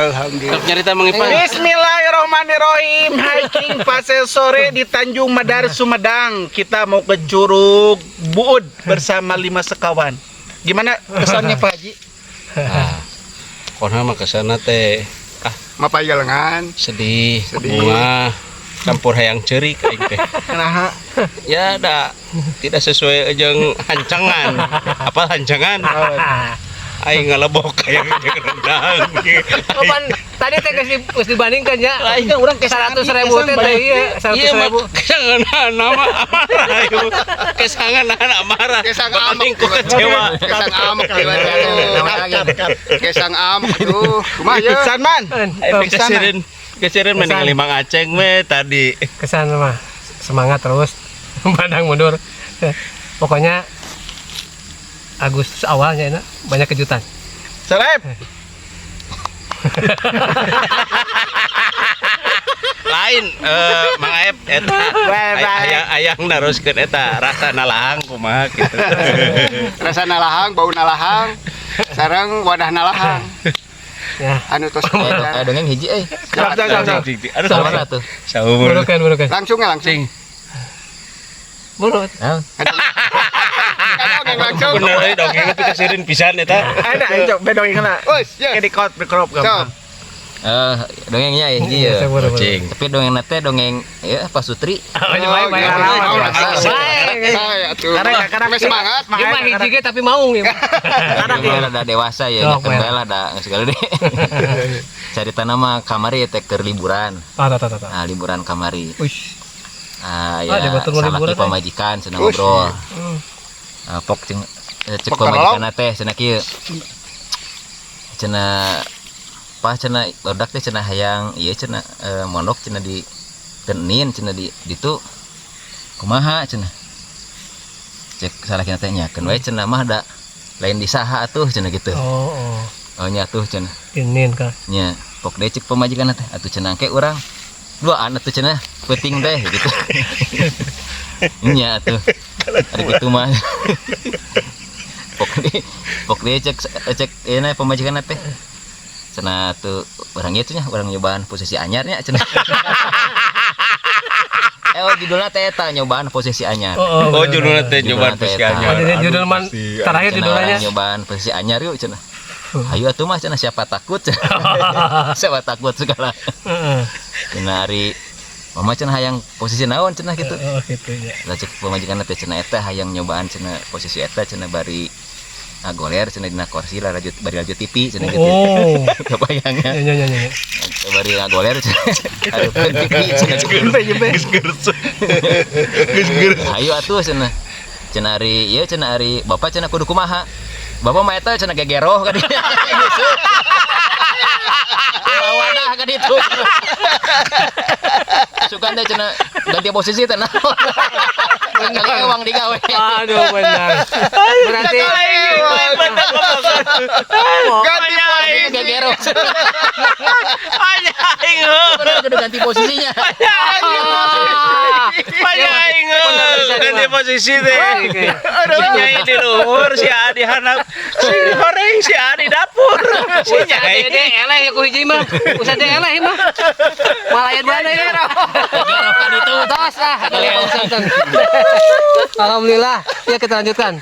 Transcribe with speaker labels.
Speaker 1: Alhamdulillah. Nyarita mengipan.
Speaker 2: Bismillahirrahmanirrahim. Hiking pasir sore di Tanjung Madar, Sumedang. Kita mau ke Curug Buud bersama 5 sekawan. Gimana kesannya Pak Haji?
Speaker 1: Konha mah kesana teh
Speaker 3: Mapaya lengan.
Speaker 1: sedih, bunga campur hayang cerik aing teh.
Speaker 2: Nah,
Speaker 1: Ya tidak sesuai jeung hancangan. Apa hancangan? Aing ngalebok kayak rendang.
Speaker 4: Kapan tadi teh geus dibandingkan ya.
Speaker 2: Aing kan urang kesangan
Speaker 4: 100.000 teh iya 100.000.
Speaker 1: Kesangan nama amarah ieu. Kesangan amarah.
Speaker 3: Kesang
Speaker 1: Banding
Speaker 3: amak.
Speaker 1: ku kecewa.
Speaker 3: Kesang amak Kesang amak. Aduh, kumaha ya?
Speaker 2: pisan man.
Speaker 1: Kesirin mending limang aceng we tadi.
Speaker 4: Kesan mah semangat terus pandang mundur. Pokoknya Agustus awalnya enak banyak kejutan.
Speaker 2: Seleb.
Speaker 1: Lain Mang Aep eta ayang naruskeun eta rasa nalahang kumaha kitu.
Speaker 3: Rasa nalahang, bau nalahang. Sareng wadah nalahang.
Speaker 4: Ya.
Speaker 3: Anu tos
Speaker 5: dongeng hiji
Speaker 1: Aduh
Speaker 5: sabar atuh.
Speaker 1: saumur.
Speaker 4: Burukan.
Speaker 3: langsung ya langsung.
Speaker 4: Buruk.
Speaker 3: Langsung.
Speaker 1: Bener dongeng tapi kesirin pisan eta.
Speaker 2: Ada cok bedong ingana.
Speaker 3: Wes, ya.
Speaker 2: Kayak di crop gampang.
Speaker 5: Dongengnya hiji ya.
Speaker 1: Cing.
Speaker 5: Tapi dongeng nate dongeng ya Pak Sutri.
Speaker 3: Saya atuh. Karena semangat.
Speaker 4: Gimana hiji ge tapi mau ya.
Speaker 5: Karena ada dewasa ya,
Speaker 4: Oh,
Speaker 5: nyakeun bae lah da segala deh. Carita nama kamari teh keur liburan. Nah, liburan kamari.
Speaker 4: Uish.
Speaker 5: Ya
Speaker 4: di Batur mau liburan,
Speaker 5: salaki pamajikan cenah ngobrol. Pok cek pamajikan teh cenah kieu. Cenah pas cenah barudak teh cenah hayang ieu cenah mondok cenah di tenin cenah di ditu kumaha cenah. Cek salakina teh nyakeun we cenah mah da lain di saha atuh cenah gitu. Oh nya atuh cenah.
Speaker 4: Inin kah.
Speaker 5: Nya pok deui cek pamajikan teh atuh cenah ke urang duaan atuh cenah penting teh gitu. Nya atuh. Ari kitu mah. Pok deui cek euna pamajikan teh. Cenah tuh urang ieu nya urang nyobaan posisi anyarnya cenah. Judulnya teh eta nyobaan posisi anyar.
Speaker 1: Oh judulnya teh nyobaan posisi anyar.
Speaker 4: Jadi judul man terakhir judulnya
Speaker 5: nyobaan posisi anyar yuk cenah. Ayo atuh mah cenah siapa takut. Siapa takut segala. Cenah ari mama cenah hayang posisi naon cenah gitu.
Speaker 4: Oh gitu ya.
Speaker 5: Lah cek pamajikanna teh cenah eta hayang nyobaan cenah posisi eta cenah bari goler cenah dina kursi lah bari laju TV cenah gitu.
Speaker 4: Oh.
Speaker 5: Kebayangnya.
Speaker 4: Ya.
Speaker 5: Bari goler cenah. Aduh TV cenah
Speaker 1: Geus
Speaker 5: ayo atuh cenah. Cenah ari ieu cenah ari bapak cenah kudu kumaha? Bapak mah eta cenah gegeroh ka dieu. Wadah ka ditu. Sukan teh cenah ganti posisi teh naon. Kali uang digawe.
Speaker 4: Aduh benar. Berarti
Speaker 3: Ganti posisi
Speaker 5: gegeroh.
Speaker 1: Aing
Speaker 5: Bener kudu ganti posisinya.
Speaker 1: banyak aing ganti posisi teh. Aduh nyai di luhur si Adi handap si goreng si Adi dapur. Si nyai
Speaker 4: Ade eleh ya ku hiji mah. Usah eleh mah. Malayan mana ya.
Speaker 5: Gegeroh ka ditu.
Speaker 4: Tos lah. Alhamdulillah. Ya kita lanjutkan.